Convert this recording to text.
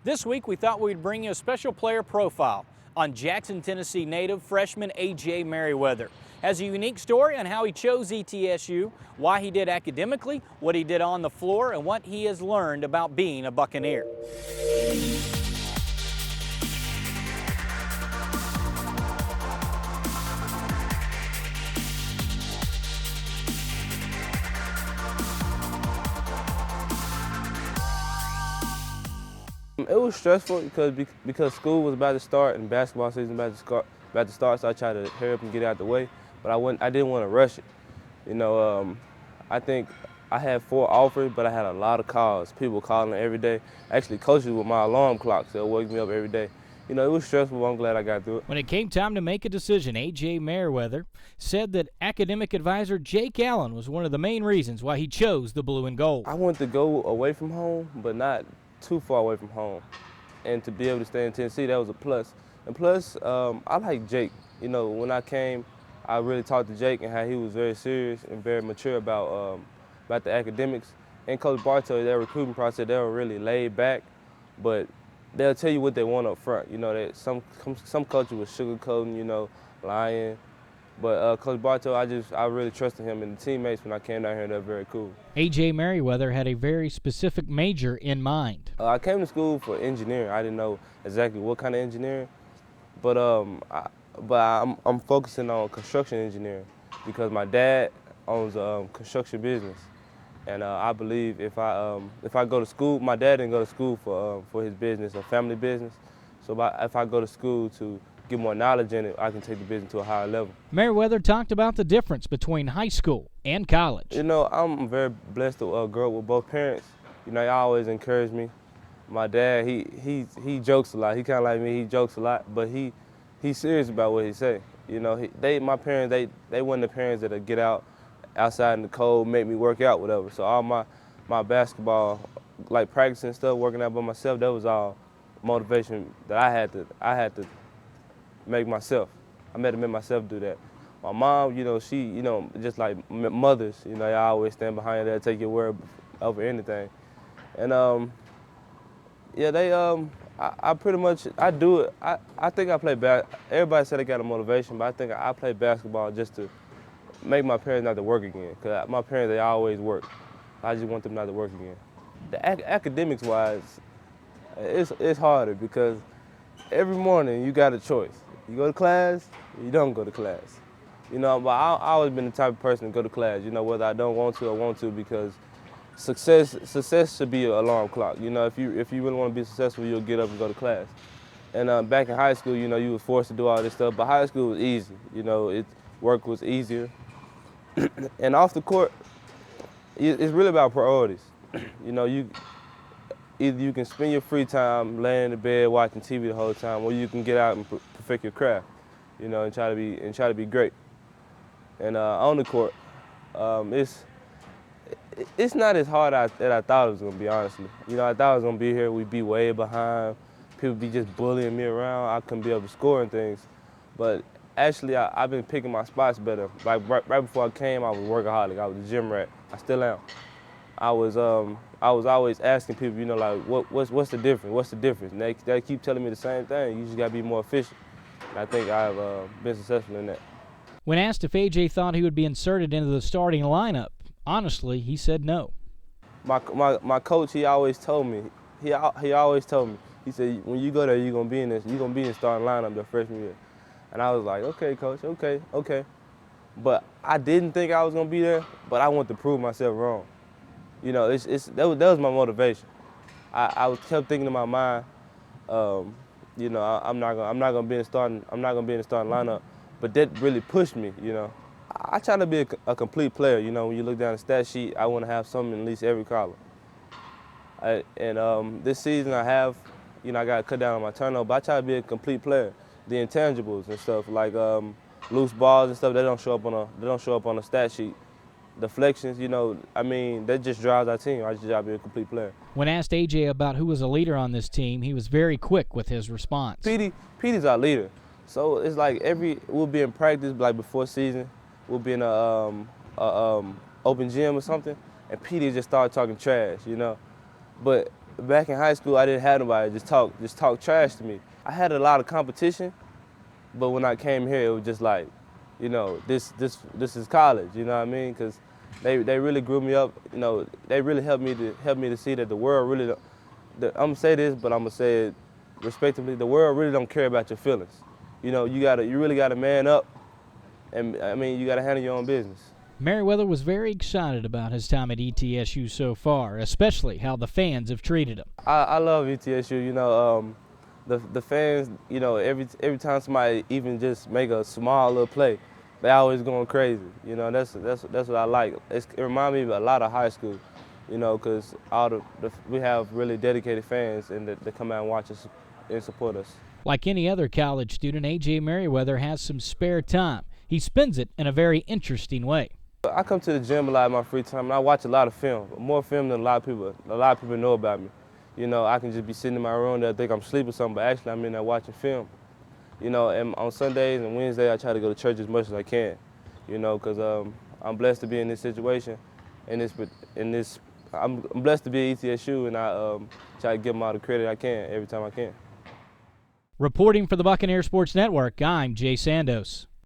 This week, we thought we'd bring you a special player profile on Jackson, Tennessee native freshman AJMerriweather. Has a unique story on how he chose ETSU, why he did academically, what he did on the floor, and what he has learned about being a Buccaneer. It was stressful because school was about to start and basketball season about to start, so I tried to hurry up and get it out the way. But I didn't want to rush it. I think I had 4 offers, but I had a lot of calls. People calling every day. Actually, coaches with my alarm clocks, they'll wake me up every day. It was stressful, but I'm glad I got through it. When it came time to make a decision, AJMerriweather said that academic advisor Jake Allen was one of the main reasons why he chose the blue and gold. I wanted to go away from home, but not too far away from home. And to be able to stay in Tennessee, that was a plus. And plus, I like Jake. When I came, I really talked to Jake and how he was very serious and very mature about the academics. And Coach Bartow, their recruiting process, they were really laid back, but they'll tell you what they want up front. That some coaches was sugarcoating, lying. But Coach Bartow, I really trusted him and the teammates when I came down here. They're very cool. AJMerriweather had a very specific major in mind. I came to school for engineering. I didn't know exactly what kind of engineering, but I'm focusing on construction engineering because my dad owns a construction business, and I believe if I go to school, my dad didn't go to school for his business, a family business. So if I go to school to get more knowledge in it, I can take the business to a higher level. Merriweather talked about the difference between high school and college. I'm very blessed to grow up with both parents. They always encourage me. My dad, he jokes a lot. He kind of like me. He jokes a lot, but he's serious about what he say. My parents, they weren't the parents that'll get outside in the cold, make me work out, whatever. So all my basketball, like practicing stuff, working out by myself, that was all motivation that I had to make myself. I had to make myself do that. My mom, she, just like mothers, they always stand behind you, they'll take your word over anything. And I pretty much, I do it. I think I play everybody said they got a motivation, but I think I play basketball just to make my parents not to work again. Because my parents, they always work. I just want them not to work again. The academics wise, it's harder because every morning you got a choice. You go to class, or you don't go to class. But I always been the type of person to go to class, whether I don't want to or want to, because success should be an alarm clock. If you really want to be successful, you'll get up and go to class. And back in high school, you were forced to do all this stuff, but high school was easy. Work was easier. And off the court, it's really about priorities. Either you can spend your free time laying in the bed watching TV the whole time, or you can get out and perfect your craft, and try to be great. And on the court, it's not as hard as I thought it was gonna be, honestly. I thought I was gonna be here, we'd be way behind, people be just bullying me around, I couldn't be able to score and things. But actually, I've been picking my spots better. Like right before I came, I was a workaholic, I was a gym rat, I still am. I was always asking people, like, what's the difference? What's the difference? And they keep telling me the same thing. You just gotta be more efficient. And I think I've been successful in that. When asked if AJ thought he would be inserted into the starting lineup, honestly, he said no. My coach, he always told me. He always told me. He said, when you go there, you're gonna be in the starting lineup the freshman year. And I was like, okay, coach, okay. But I didn't think I was gonna be there. But I wanted to prove myself wrong. That was my motivation. I kept thinking in my mind, I'm not gonna be in the starting lineup, but that really pushed me. I try to be a complete player. When you look down the stat sheet, I want to have something in at least every column. This season I got to cut down on my turnover, but I try to be a complete player. The intangibles and stuff like loose balls and stuff, they don't show up on the stat sheet. Deflections, that just drives our team. I just got to be a complete player. When asked AJ about who was a leader on this team, he was very quick with his response. Petey's our leader. So it's like we'll be in practice, like before season, we'll be in a open gym or something, and Petey just started talking trash, But back in high school, I didn't have nobody just talk trash to me. I had a lot of competition, but when I came here, it was just like, you know, this is college. You know what I mean? Because they really grew me up. You know, they really helped me to see that the world really. I'm gonna say this, but I'm gonna say it respectively. The world really don't care about your feelings. You know, you really gotta man up, and I mean, you gotta handle your own business. Merriweather was very excited about his time at ETSU so far, especially how the fans have treated him. I love ETSU. You know, the fans. You know, every time somebody even just make a small little play, they always going crazy. You know, that's what I like. It reminds me of a lot of high school. You know, because we have really dedicated fans and that come out and watch us and support us. Like any other college student, A.J. Merriweather has some spare time. He spends it in a very interesting way. I come to the gym a lot in my free time, and I watch a lot of film, more film than a lot of people know about me. You know, I can just be sitting in my room there, think I'm sleeping or something, but actually I'm in there watching film. You know, and on Sundays and Wednesdays, I try to go to church as much as I can. You know, because I'm blessed to be in this situation, I'm blessed to be at ETSU, and I try to give them all the credit I can every time I can. Reporting for the Buccaneer Sports Network, I'm Jay Sandos.